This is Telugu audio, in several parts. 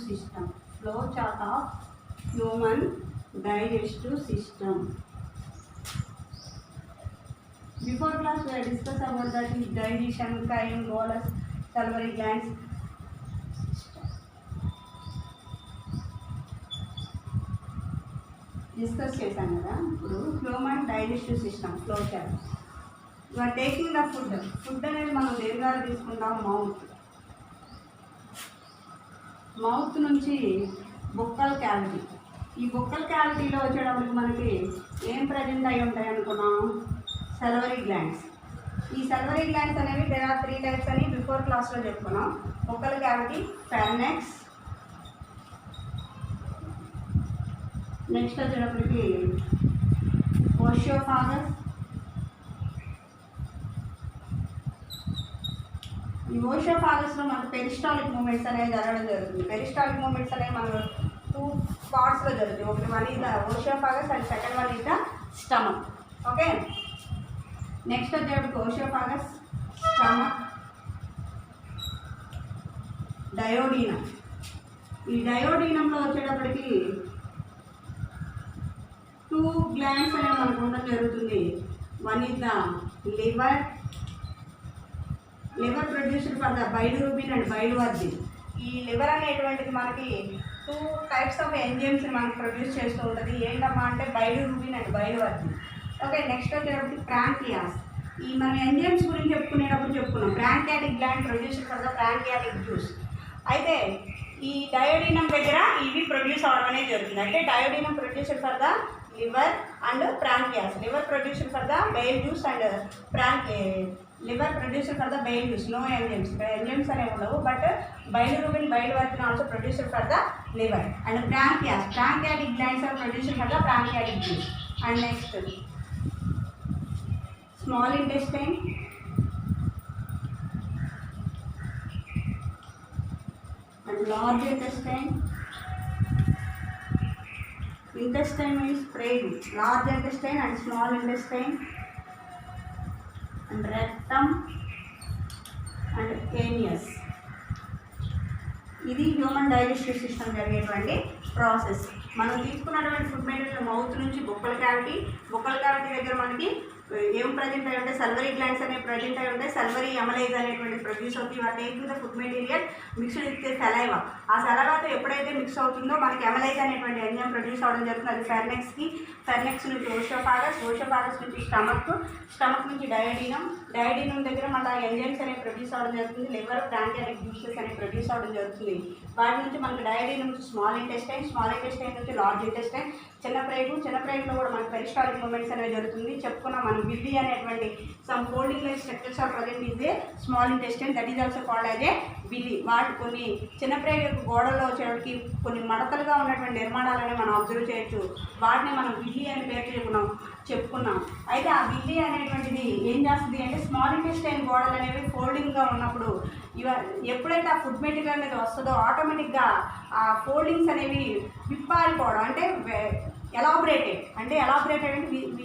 system. Flow chart of human digestive system. Before class we have discussed about that is digestion, chyme, bolus, salivary glands. Discuss చేశాం కదా. ఇప్పుడు human digestive system flow chart. You are taking the food అనేది మనం దేని ద్వారా తీసుకుంటాం? మౌత్ నుంచి బొక్కల్ క్యావిటీ. ఈ బొక్కల్ క్యావిటీలో వచ్చేటప్పటికి మనకి ఏం ప్రజెంట్ అయి ఉంటాయి అనుకున్నాం? సలవరీ గ్లాండ్స్. ఈ సలవరీ గ్లాండ్స్ అనేవి దేర్ ఆర్ 3 టైప్స్ అని బిఫోర్ క్లాస్లో చెప్పుకున్నాం. బొక్కల్ క్యావిటీ, ఫార్నెక్స్, నెక్స్ట్ వచ్చేటప్పటికి ఓషియోఫాగస్. ఈ ఓషియోఫాగస్లో మనకు పెరిస్టాలిక్ మూమెంట్స్ అనేవి జరగడం జరుగుతుంది. పెరిస్టాలిక్ మూమెంట్స్ అనేవి మనకు 2 పార్ట్స్లో జరుగుతుంది. ఒకటి one is the oesophagus and second one is the stomach. Okay, next వచ్చేటప్పటికి ఓషియోఫాగస్, స్టమక్, డయోడీనం. ఈ డయోడీనంలో వచ్చేటప్పటికి 2 గ్లాండ్స్ అనేవి మనకు ఉండడం జరుగుతుంది. One is the liver produced for the bilirubin and biliverdin. ఈ లివర్ అనేటువంటిది మనకి 2 టైప్స్ ఆఫ్ ఎంజైమ్స్ని మనకు ప్రొడ్యూస్ చేస్తూ ఉంటుంది. ఏంటమ్మా అంటే bilirubin and biliverdin. Okay, next వచ్చేటప్పటికి ప్రాంకియాస్. ఈ మన ఎంజైమ్స్ గురించి చెప్పుకునేటప్పుడు చెప్పుకున్నాం. Pancreatic gland produced for the pancreatic juice. అయితే ఈ డయోడీనం దగ్గర ఇవి ప్రొడ్యూస్ అవడం అనేది జరుగుతుంది. అంటే duodenum produced for the liver and pancreas. Liver produced for the bile juice and liver produced for the bile juice. No enzymes. The enzymes are available, but bilirubin, bilirubin also produced for the liver. And pancreas. Pancreatic glands are produced for the pancreatic juice. And next, small intestine. And large intestine. Intestine is spread, large intestine and small intestine, and rectum and anus. ఇది హ్యూమన్ డైజెస్టివ్ సిస్టమ్ జరిగేటువంటి ప్రాసెస్. మనం తీసుకున్నటువంటి ఫుడ్ మెటీరియల్ మౌత్ నుంచి బొక్కల క్యావిటీ దగ్గర మనకి ఏం ప్రజెంట్ అయి ఉంటాయి? సల్వరీ గ్లాండ్స్ అనేవి ప్రజెంట్ అయి ఉంటాయి. సల్వరీ అమలైజ్ అనేటువంటి ప్రొడ్యూస్ అవుతుంది. వాటి taking the food material mixed with saliva. ఆ సెలైవాతో ఎప్పుడైతే మిక్స్ అవుతుందో మనకి అమలైజ్ అనేటువంటి ఎంజైమ్ ప్రొడ్యూస్ అవ్వడం జరుగుతుంది. అది ఫెర్నెక్స్ నుంచి ఓషియోఫాగస్ నుంచి స్టమక్ నుంచి డయోడీనం దగ్గర మన ఎంజైమ్స్ అనేవి ప్రొడ్యూస్ అవ్వడం జరుగుతుంది. లివర్, ప్యాంక్రియాటిక్ జ్యూసెస్ అనేవి ప్రొడ్యూస్ అవ్వడం జరుగుతుంది. వాటి నుంచి మనకి డయోడీనం నుంచి స్మాల్ ఇంటెస్టైన్ నుంచి లార్జ్ ఇంటెస్టైన్, చిన్న ప్రేగులో కూడా మనకి పెరిస్టాలిక్ మూమెంట్స్ అనేవి జరుగుతుంది. చెప్పుకున్నాం మనం విల్లి అనేటువంటి some folding like structures are present is a small intestine, that is also called as a villi. వాటి కొన్ని చిన్న ప్రేగు గోడల్లో వచ్చేటికి కొన్ని మడతలుగా ఉన్నటువంటి నిర్మాణాలని మనం అబ్జర్వ్ చేయొచ్చు. వాటిని మనం విల్లి అని పేరు చెప్పుకున్నాం. అయితే ఆ విల్లి అనేటువంటిది ఏం చేస్తుంది అంటే స్మాల్ ఇంటెస్టైన్ గోడలు అనేవి ఫోల్డింగ్గా ఉన్నప్పుడు ఎప్పుడైతే ఆ ఫుడ్ మెటీరియల్ అనేది వస్తుందో ఆటోమేటిక్గా ఆ ఫోల్డింగ్స్ అనేవి విప్పారిపోవడం, అంటే ఎలాబరేటెడ్ అంటే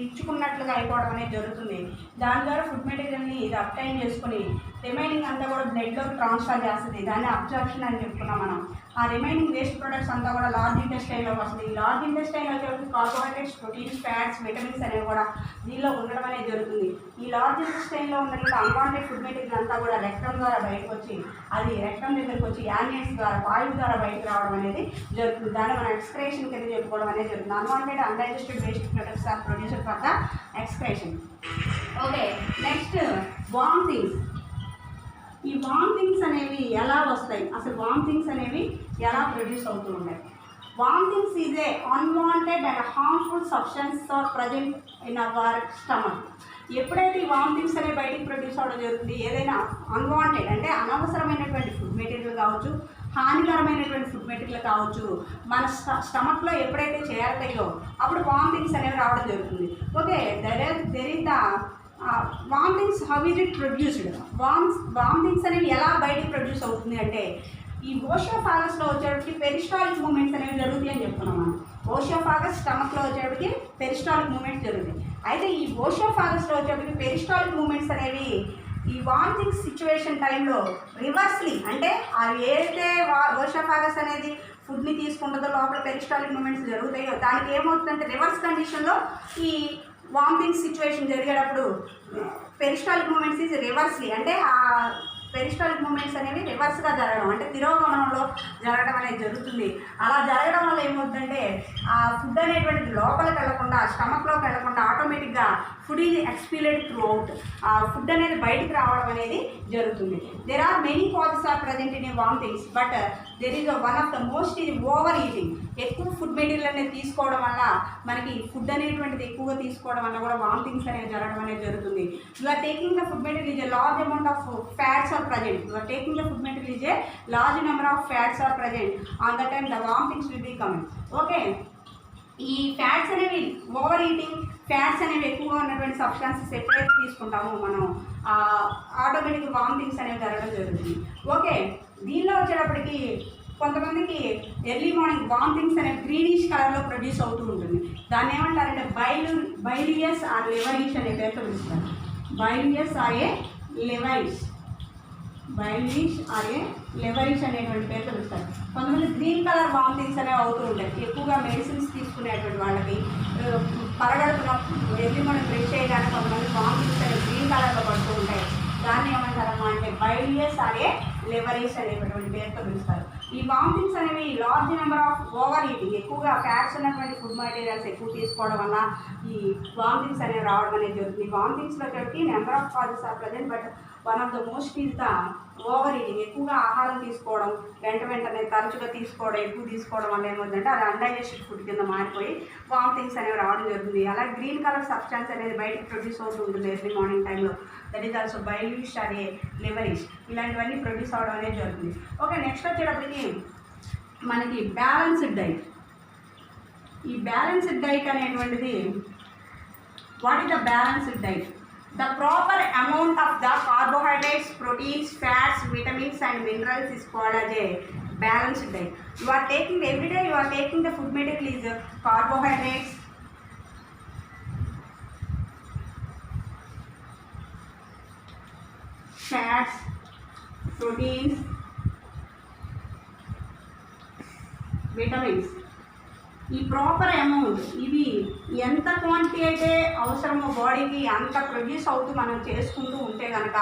ఇచ్చుకున్నట్లుగా అయిపోవడం అనేది జరుగుతుంది. దాని ద్వారా ఫుడ్ మెటీరియల్ని ఇది అబ్టైన్ చేసుకుని రిమైనింగ్ అంతా కూడా బ్లడ్లోకి ట్రాన్స్ఫర్ చేస్తుంది. దాన్ని అబ్జర్ప్షన్ అని చెప్పుకున్నాం మనం. ఆ రిమైనింగ్ వేస్ట్ ప్రొడక్ట్స్ అంతా కూడా లార్జ్ ఇంటెస్టైన్లోకి వస్తుంది. ఈ లార్జ్ ఇంటెస్టైన్లో వచ్చేసి కార్బోహైడ్రేట్స్, ప్రోటీన్స్, ఫ్యాట్స్, విటమిన్స్ అనేవి కూడా దీనిలో ఉండడం అనేది జరుగుతుంది. ఈ లార్జ్ ఇంటెస్టైన్లో ఉన్నటువంటి అన్వాంటెడ్ ఫుడ్ మెటీరియల్ అంతా కూడా రెక్టమ్ ద్వారా బయటకు వచ్చి అది రెక్టమ్ దగ్గరికి వచ్చి యానియన్స్ ద్వారా వాయువు ద్వారా బయటకు రావడం అనేది జరుగుతుంది. దాన్ని మనం ఎక్స్క్రేషన్ కింద చెప్పుకోవడం అనేది జరుగుతుంది. Unwanted undigested waste products are produced for the excretion. Okay, next vomitings. ఈ వామిటింగ్స్ అనేవి ఎలా వస్తాయి? అసలు వామిటింగ్స్ అనేవి ఎలా ప్రొడ్యూస్ అవుతూ ఉంటాయి? Vomitings is a unwanted and harmful substance are present in our stomach. ఎప్పుడైతే ఈ వామిటింగ్స్ అనేవి బయటికి ప్రొడ్యూస్ అవ్వడం జరుగుతుంది, ఏదైనా అన్వాంటెడ్ అంటే అనవసరమైనటువంటి ఫుడ్ మెటీరియల్ కావచ్చు, హానికరమైనటువంటి ఫుడ్ మెటీరియల్ కావచ్చు, మన స్టమక్లో ఎప్పుడైతే చేరతాయో అప్పుడు వామిటింగ్స్ అనేవి రావడం జరుగుతుంది. Okay, there is the vomitings. How is it produced? Vomitings అనేవి ఎలా బయటికి ప్రొడ్యూస్ అవుతుంది అంటే ఈ ఓషియోఫాగస్లో వచ్చేటికి పెరిస్టాలిక్ మూమెంట్స్ అనేవి జరుగుతాయి అని చెప్పుకున్నాం మనం. ఓషియోఫాగస్ స్టమక్లో వచ్చేటికి పెరిస్టాలిక్ మూమెంట్స్ జరుగుతాయి. అయితే ఈ ఓషియోఫాగస్లో వచ్చేటికి పెరిస్టాలిక్ మూమెంట్స్ అనేవి ఈ వామిటింగ్ సిచ్యువేషన్ టైంలో రివర్స్లీ అంటే అవి ఏదైతే ఓషోఫాగస్ అనేది ఫుడ్ని తీసుకుంటుందో లోపల పెరిస్టాలిక్ మూమెంట్స్ జరుగుతాయో దానికి ఏమవుతుందంటే రివర్స్ కండిషన్లో ఈ వామిటింగ్ సిచ్యువేషన్ జరిగేటప్పుడు పెరిస్టాలిక్ మూమెంట్స్ ఈజ్ రివర్స్లీ అంటే ఆ పెరిస్టాలిక్ మూమెంట్స్ అనేవి రివర్స్గా జరగడం అంటే తిరోగమనంలో జరగడం అనేది జరుగుతుంది. అలా జరగడం వల్ల ఏమవుతుందంటే ఆ ఫుడ్ అనేటువంటిది లోపలికి వెళ్లకుండా స్టమక్లోకి వెళ్లకుండా ఆటోమేటిక్గా food is expelled through out. ఆ ఫుడ్ అనేది బయటికి రావడం అనేది జరుగుతుంది. There are many causes are present in vomitings but there is one of the most ఇది ఓవర్ ఈటింగ్. ఎక్కువ ఫుడ్ మెటీరియల్ అనేది తీసుకోవడం వల్ల మనకి ఫుడ్ అనేటువంటిది ఎక్కువగా తీసుకోవడం వల్ల కూడా వామిటింగ్స్ అనేవి జరగడం అనేది జరుగుతుంది. You are taking the food material is a large amount of fats are present. You are taking the food material is a large number of fats are present. On that time the vomitings will be coming. Okay. ఈ ఫ్యాట్స్ అనేవి ఓవర్ ఈటింగ్ ఫ్యాట్స్ అనేవి ఎక్కువగా ఉన్నటువంటి సబ్స్టాన్సెస్ ఎప్పుడైతే తీసుకుంటామో మనం ఆటోమేటిక్ వామిటింగ్స్ అనేవి జరగడం జరుగుతుంది. ఓకే, దీనిలో వచ్చేటప్పటికి కొంతమందికి ఎర్లీ మార్నింగ్ వామిటింగ్స్ అనేవి గ్రీనిష్ కలర్లో ప్రొడ్యూస్ అవుతూ ఉంటుంది. దాన్ని ఏమంటారంటే బైలియస్ ఆర్ లివరిష్ అనే పేరుతో పిలుస్తారు. బైలియస్ ఆర్ ఏ లివరిష్ లెవరిష్ అనేటువంటి పేరుతో పిలుస్తారు. కొంతమంది గ్రీన్ కలర్ వామిటింగ్స్ అనేవి అవుతూ ఉంటాయి. ఎక్కువగా మెడిసిన్స్ తీసుకునేటువంటి వాళ్ళకి పరగడుపున ఎర్లీ మార్నింగ్ బ్రష్ చేయడానికి కొంతమంది వామిటింగ్స్ అనేవి గ్రీన్ కలర్లో పడుతూ ఉంటాయి. దాన్ని ఏమంటారమ్మా అంటే బైలియస్ ఆర్ ఏ లివరిష్ అనేటువంటి పేరుతో పిలుస్తారు. ఈ వామిటింగ్స్ అనేవి large number of over eating ఎక్కువగా ఫ్యాట్స్ ఉన్నటువంటి ఫుడ్ మెటీరియల్స్ ఎక్కువ తీసుకోవడం వల్ల ఈ వామిటింగ్స్ అనేవి రావడం అనేది జరుగుతుంది. ఈ వామిటింగ్స్లో వచ్చేసి number of causes are present but one of the most is the overeating. ఎక్కువగా ఆహారం తీసుకోవడం వెంటనే తరచుగా తీసుకోవడం ఎక్కువ తీసుకోవడం వల్ల ఏమవుతుందంటే అది అన్డైజెస్టెడ్ ఫుడ్ కింద మారిపోయి వామిటింగ్స్ అనేవి రావడం జరుగుతుంది. అలా గ్రీన్ కలర్ సబ్స్టాన్స్ అనేది బయటకు ప్రొడ్యూస్ అవుతూ ఉంటుంది ఎర్లీ మార్నింగ్ టైంలో. దట్ ఈజ్ ఆల్సో బైలిష్ అదే లివరిష్ ఇలాంటివన్నీ ప్రొడ్యూస్ అవడం అనేది జరుగుతుంది. ఓకే, నెక్స్ట్ వచ్చేటప్పటికి మనకి బ్యాలెన్స్డ్ డైట్. ఈ బ్యాలెన్స్డ్ డైట్ అనేటువంటిది what is the balanced diet? The proper amount of the carbohydrates, proteins, fats, vitamins and minerals is called as a balanced diet. You are taking every day, you are taking the food material is carbohydrates, fats, proteins, vitamins. ఈ ప్రాపర్ అమౌంట్ ఇవి ఎంత క్వాంటిటీ అయితే అవసరమో బాడీకి అంత ప్రొడ్యూస్ అవుతూ మనం చేసుకుంటూ ఉంటే కనుక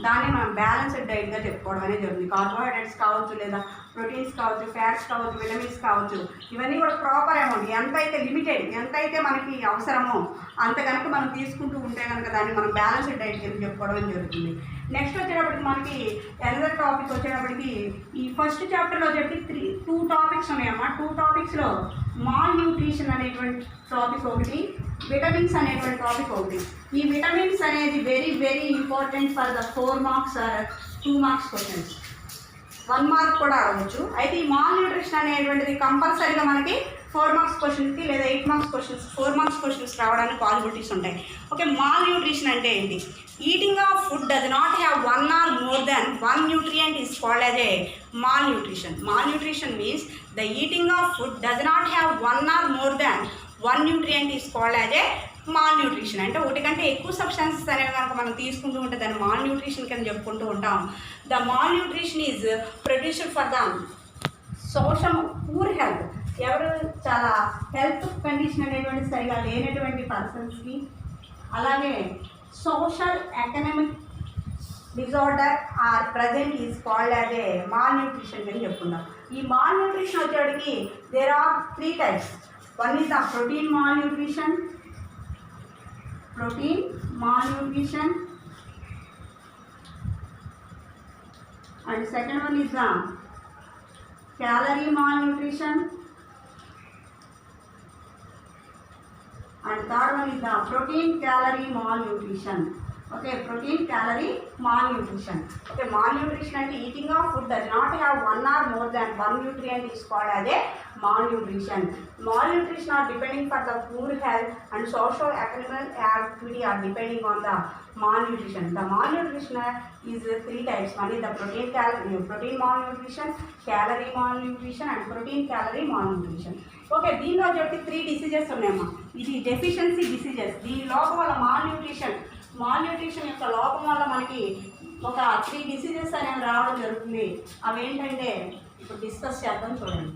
దాన్ని మనం బ్యాలెన్స్డ్ డైట్గా చెప్పుకోవడం అనేది జరుగుతుంది. కార్బోహైడ్రేట్స్ కావచ్చు, లేదా ప్రోటీన్స్ కావచ్చు, ఫ్యాట్స్ కావచ్చు, విటమిన్స్ కావచ్చు, ఇవన్నీ కూడా ప్రాపర్ అమౌంట్ ఎంతైతే లిమిటెడ్ ఎంతైతే మనకి అవసరమో అంత కనుక మనం తీసుకుంటూ ఉంటే కనుక దాన్ని మనం బ్యాలెన్స్డ్ డైట్ కింద చెప్పుకోవడం జరుగుతుంది. నెక్స్ట్ వచ్చేటప్పటికి మనకి ఎనదర్ టాపిక్ వచ్చేటప్పటికి ఈ ఫస్ట్ చాప్టర్లో చెప్పి 2 టాపిక్స్ ఉన్నాయమ్మా. 2 టాపిక్స్లో మాల్ న్యూట్రిషన్ అనేటువంటి టాపిక్ ఒకటి, విటమిన్స్ అనేటువంటి టాపిక్ ఒకటి. ఈ విటమిన్స్ అనేది very very important for the 4 marks or 2 marks questions. 1 mark కూడా అవ్వచ్చు. అయితే ఈ మాల్ న్యూట్రిషన్ అనేటువంటిది కంపల్సరీగా మనకి 4 మార్క్స్ క్వశ్చన్స్కి లేదా 8 మార్క్స్ క్వశ్చన్స్ 4 మార్క్స్ క్వశ్చన్స్ రావడానికి పాసిబిలిటీస్ ఉంటాయి. ఓకే, మాల్ న్యూట్రిషన్ అంటే ఏంటి? Eating of food does not have 1 or more than 1 nutrient is called as a malnutrition. Malnutrition means the eating of food does not have 1 or more than 1 nutrient is called as a malnutrition. అంటే ఒకటి కంటే ఎక్కువ సబ్స్టాన్సెస్ అనేవి కనుక మనం తీసుకుంటూ ఉంటే దాన్ని మాల్ న్యూట్రిషన్ కింద చెప్పుకుంటూ ఉంటాం. The malnutrition is produced for the social poor health. ఎవరు చాలా హెల్త్ కండిషన్ అనేటువంటి సరిగా లేనటువంటి పర్సన్స్కి, అలాగే social economic disorder are present is called as a malnutrition అని చెప్పుకున్నాం. ఈ మాల్ న్యూట్రిషన్ వచ్చేటికి there are 3 types. One is the protein malnutrition and second one is the calorie malnutrition and third one is the protein calorie malnutrition. Okay, protein calorie malnutrition. Okay, malnutrition and eating of food does not have 1 or more than 1 nutrient is called as a malnutrition. Malnutrition are depending for the poor health and social economic activity are depending on the malnutrition. The malnutrition is 3 types. One is the protein malnutrition, calorie malnutrition and protein calorie malnutrition. Okay, దీనిలో చెప్పి 3 డిసీజెస్ ఉన్నాయమ్మా. ఇది డెఫిషియన్సీ డిసీజెస్. దీని లోపల మాల్ న్యూట్రిషన్ మాల్ న్యూట్రిషన్ యొక్క లోపం వల్ల మనకి ఒక 3 డిసీజెస్ అనేవి రావడం జరుగుతుంది. అవి ఏంటంటే ఇప్పుడు డిస్కస్ చేద్దాం, చూడండి.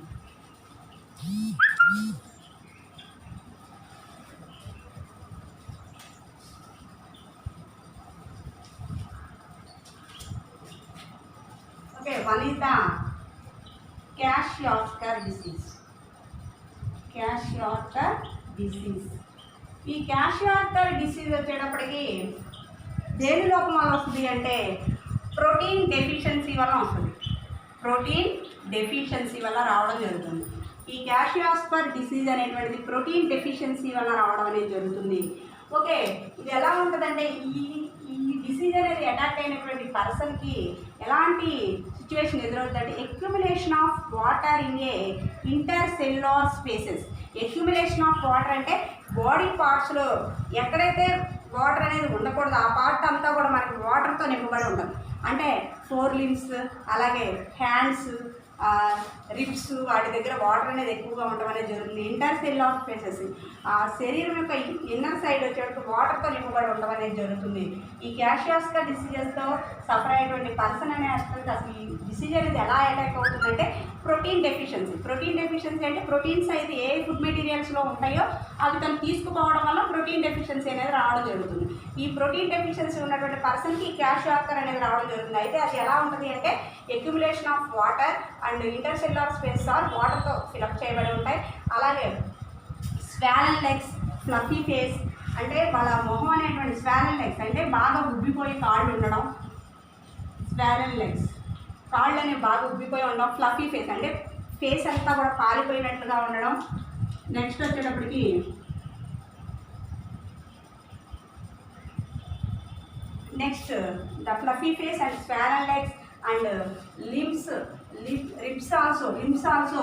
Okay, one is the kwashiorkor disease. Kwashiorkor disease. ఈ క్వాషియార్కర్ డిసీజ్ వచ్చేటప్పటికి దేని లోపం వల్ల వస్తుంది అంటే ప్రోటీన్ డెఫిషియన్సీ వల్ల వస్తుంది. ప్రోటీన్ డెఫిషియన్సీ వల్ల రావడం జరుగుతుంది. ఈ క్వాషియార్కర్ డిసీజ్ అనేటువంటిది ప్రోటీన్ డెఫిషియన్సీ వల్ల రావడం అనేది జరుగుతుంది. ఓకే, ఇది ఎలా ఉంటుందంటే ఈ డిసీజ్ అనేది అటాక్ అయినటువంటి పర్సన్కి ఎలాంటి సిచ్యువేషన్ ఎదురవుతుందంటే accumulation of water in a intercellular spaces. Accumulation of water అంటే బాడీ పార్ట్స్లో ఎక్కడైతే వాటర్ అనేది ఉండకూడదు ఆ పార్ట్ అంతా కూడా మనకి వాటర్తో నింపబడి ఉంటుంది. అంటే 4 limbs, అలాగే హ్యాండ్స్, రిబ్స్, వాటి దగ్గర వాటర్ అనేది ఎక్కువగా ఉండడం అనేది జరుగుతుంది. ఇంటర్సెల్యులార్ స్పేసెస్, ఆ శరీరం యొక్క ఇన్నర్ సైడ్ వచ్చేటప్పుడు వాటర్తో నింపబడి ఉండడం అనేది జరుగుతుంది. ఈ క్వాషియార్కర్ డిసీజెస్తో సఫర్ అయ్యేటువంటి పర్సన్ అనే అసలు ఈ డిసీజ్ అనేది ఎలా అటాక్ అవుతుందంటే ప్రోటీన్ డెఫిషియన్సీ. ప్రోటీన్ డెఫిషియన్సీ అంటే ప్రోటీన్స్ అయితే ఏ ఫుడ్ మెటీరియల్స్లో ఉంటాయో అవి తను తీసుకుపోవడం వల్ల ప్రోటీన్ డెఫిషియన్సీ అనేది రావడం జరుగుతుంది. ఈ ప్రోటీన్ డెఫిషియన్సీ ఉన్నటువంటి పర్సన్కి క్వాషియార్కర్ అనేది రావడం జరుగుతుంది. అయితే అది ఎలా ఉంటుంది అంటే accumulation of water and intercellular space are వాటర్తో ఫిలప్ చేయబడి ఉంటాయి. అలాగే స్వాలెన్ లెగ్స్, ఫ్లఫీ ఫేస్, అంటే వాళ్ళ మొహం అనేటువంటి స్వాలెన్ లెగ్స్ అంటే బాగా ఉబ్బిపోయి కాళ్ళు ఉండడం. స్వాలెన్ లెగ్స్, కాళ్ళు అనేవి బాగా ఉబ్బిపోయి ఉండడం. ఫ్లఫీ ఫేస్ అంటే ఫేస్ అంతా కూడా పాలిపోయినట్లుగా ఉండడం. నెక్స్ట్ వచ్చేటప్పటికి the fluffy face and swollen legs and limbs also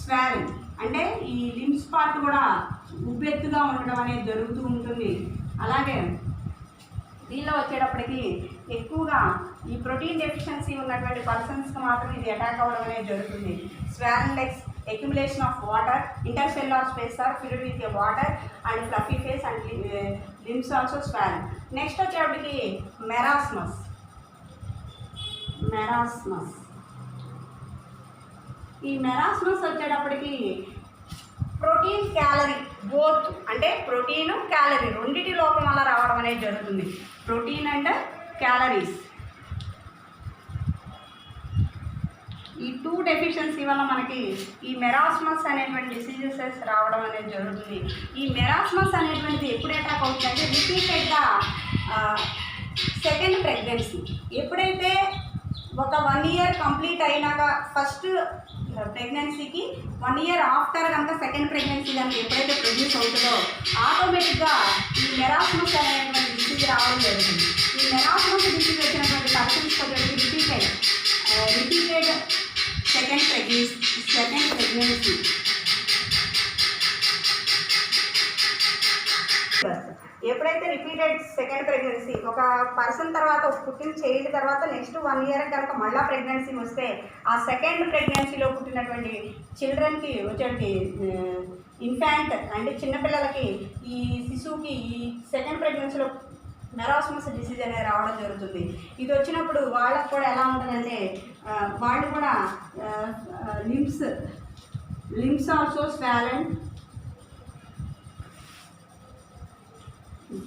swollen అంటే ఈ లిమ్స్ పార్ట్ కూడా ఉబ్బెత్తుగా ఉండడం అనేది జరుగుతూ ఉంటుంది. అలాగే దీనిలో వచ్చేటప్పటికి ఎక్కువగా ఈ ప్రోటీన్ డెఫిషియన్సీ ఉన్నటువంటి పర్సన్స్కి మాత్రం ఇది అటాక్ అవ్వడం అనేది జరుగుతుంది. Swollen legs, accumulation of water, intercellular space are filled with water and fluffy face and limbs also swollen. Next వచ్చేటప్పటికి మెరాస్మస్. ఈ మెరాస్మస్ వచ్చేటప్పటికి ప్రోటీన్ క్యాలరీ బోత్ అంటే ప్రోటీన్ క్యాలరీ రెండింటి లోపం వల్ల రావడం అనేది జరుగుతుంది. ప్రోటీన్ అండ్ క్యాలరీస్ ఈ 2 డెఫిషియన్సీ వల్ల మనకి ఈ మెరాస్మస్ అనేటువంటి డిసీజెస్ రావడం అనేది జరుగుతుంది. ఈ మెరాస్మస్ అనేటువంటిది ఎప్పుడు అటాక్ అవుతుందంటే రిపీటెడ్గా సెకండ్ ప్రెగ్నెన్సీ ఎప్పుడైతే ఒక 1 year కంప్లీట్ అయినాక ఫస్ట్ ప్రెగ్నెన్సీకి 1 year ఆఫ్టర్ కనుక సెకండ్ ప్రెగ్నెన్సీ కనుక ఎప్పుడైతే ప్రొడ్యూస్ అవుతుందో ఆటోమేటిక్గా ఈ మెరాస్మస్ అనేటువంటి డిసీజ్ రావడం జరుగుతుంది. ఈ మెరాస్మస్ డిసీజ్ వచ్చినటువంటి పర్సన్స్ రిపీటెడ్ సెకండ్ ప్రెగ్నెన్సీ ఎప్పుడైతే రిపీటెడ్ సెకండ్ ప్రెగ్నెన్సీ ఒక పర్సన్ తర్వాత పుట్టిన చైల్డ్ తర్వాత నెక్స్ట్ 1 year కనుక మళ్ళీ ప్రెగ్నెన్సీ వస్తే ఆ సెకండ్ ప్రెగ్నెన్సీలో పుట్టినటువంటి చిల్డ్రన్కి వచ్చేటి ఇన్ఫాంట్ అంటే చిన్నపిల్లలకి ఈ శిశువుకి ఈ సెకండ్ ప్రెగ్నెన్సీలో మెరాస్మస్ డిసీజ్ అనేది రావడం జరుగుతుంది. ఇది వచ్చినప్పుడు వాళ్ళకు కూడా ఎలా ఉంటుందంటే వాళ్ళు కూడా limbs also swollen,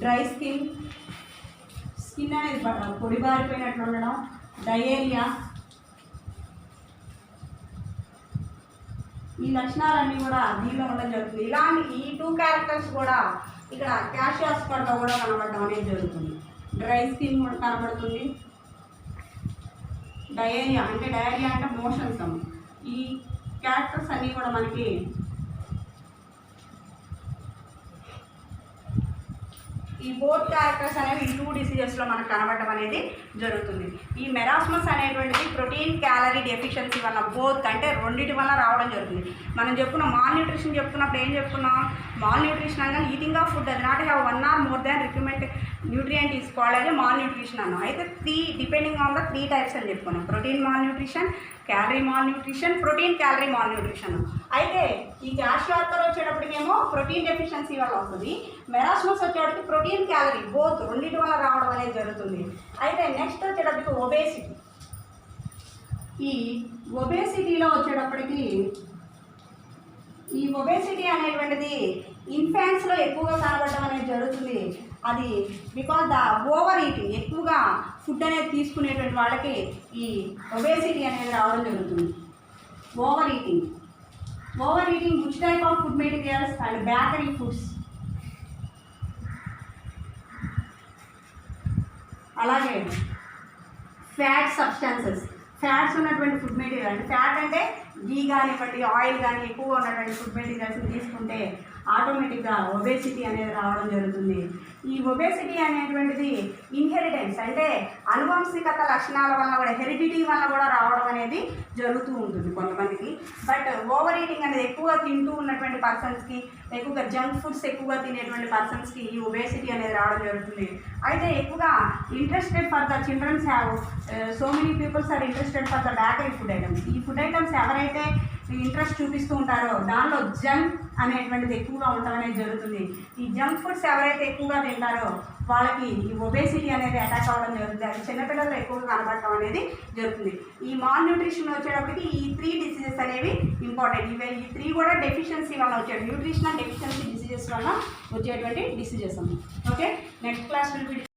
dry skin అనేది పొడిబారిపోయినట్లు ఉండడం, డయేరియా, ఈ లక్షణాలన్నీ కూడా దీనిలో ఉండడం జరుగుతుంది. ఇలాంటి ఈ 2 క్యారెక్టర్స్ కూడా ఇక్కడ క్వాషియార్కర్లో కూడా కనబడడం అనేది జరుగుతుంది. డ్రై స్కిన్ కూడా కనబడుతుంది. డయేరియా అంటే మోషన్స్. ఈ క్యారెక్టర్స్ అన్నీ కూడా మనకి ఈ బోత్ క్యారెక్టర్స్ అనేవి ఈ 2 డిసీజెస్లో మనకు కనబడడం అనేది జరుగుతుంది. ఈ మెరాస్మస్ అనేటువంటిది ప్రోటీన్ క్యాలరీ డెఫిషియన్సీ వల్ల బోత్ అంటే రెండింటి వల్ల రావడం జరుగుతుంది. మనం చెప్పుకున్న మాల్ న్యూట్రిషన్ చెప్పుకున్నప్పుడు ఏం చెప్పుకున్నాం? మాల్ న్యూట్రిషన్ అనగా ఈటింగ్ ఆఫ్ ఫుడ్ అది not have 1 or more than requirement nutrient తీసుకోవాలి మాల్ న్యూట్రిషన్ అన్నాం. అయితే 3 డిపెండింగ్ ఆన్ ద 3 types అని చెప్పుకున్నాం. Protein mall nutrition, calorie mall nutrition, protein calorie mall nutrition. అయితే ఈ క్వాషియార్కర్ వచ్చేటప్పటికేమో ప్రోటీన్ డెఫిషియన్సీ వల్ల వస్తుంది, మెరాస్మస్ వచ్చేటప్పటికి ప్రోటీన్ క్యాలరీ బోత్ రెండింటి వల్ల రావడం అనేది జరుగుతుంది. అయితే నెక్స్ట్ వచ్చేటప్పటికి ఒబేసిటీ. ఈ ఒబేసిటీలో వచ్చేటప్పటికి ఈ ఒబేసిటీ అనేటువంటిది ఇన్ఫాంట్స్లో ఎక్కువగా కనబడడం అనేది జరుగుతుంది. అది బికాజ్ ద ఓవర్ ఈటింగ్, ఎక్కువగా ఫుడ్ అనేది తీసుకునేటువంటి వాళ్ళకి ఈ ఒబేసిటీ అనేది రావడం జరుగుతుంది. Over eating which type of food materials and bakery foods, అలాగే ఫ్యాట్ సబ్స్టాన్సెస్, ఫ్యాట్స్ ఉన్నటువంటి ఫుడ్ మెటీరియల్, అంటే ఫ్యాట్ అంటే గీ కానివ్వండి ఆయిల్ కానీ ఎక్కువగా ఉన్నటువంటి ఫుడ్ మెటీరియల్స్ని తీసుకుంటే ఆటోమేటిక్గా ఒబేసిటీ అనేది రావడం జరుగుతుంది. ఈ ఒబేసిటీ అనేటువంటిది ఇన్హెరిటెన్స్, అంటే అనువంశికత లక్షణాల వల్ల కూడా, హెరిడిటీ వల్ల కూడా రావడం అనేది జరుగుతూ ఉంటుంది కొంతమందికి. బట్ ఓవర్ ఈటింగ్ అనేది ఎక్కువగా తింటూ ఉన్నటువంటి పర్సన్స్కి, ఎక్కువగా జంక్ ఫుడ్స్ ఎక్కువగా తినేటువంటి పర్సన్స్కి ఈ ఒబేసిటీ అనేది రావడం జరుగుతుంది. అయితే ఎక్కువగా interested for the childrens have so many peoples are interested for the bakery food items. ఈ ఫుడ్ ఐటమ్స్ ఎవరైతే ఇంట్రెస్ట్ చూపిస్తూ ఉంటారో దానిలో జంక్ అనేటువంటిది ఎక్కువగా ఉండడం అనేది జరుగుతుంది. ఈ జంక్ ఫుడ్స్ ఎవరైతే ఎక్కువగా తింటారో వాళ్ళకి ఈ ఒబేసిటీ అనేది అటాక్ అవ్వడం జరుగుతుంది. అది చిన్నపిల్లల్లో ఎక్కువగా కనబడటం అనేది జరుగుతుంది. ఈ మాల్ న్యూట్రిషన్ వచ్చేటప్పటికి ఈ 3 డిసీజెస్ అనేవి ఇంపార్టెంట్. ఈ 3 కూడా డెఫిషియన్సీ వల్ల వచ్చే న్యూట్రిషనల్ డెఫిషియన్సీ డిసీజెస్ వల్ల వచ్చేటువంటి డిసీజెస్ అన్నమాట. Okay, next class will be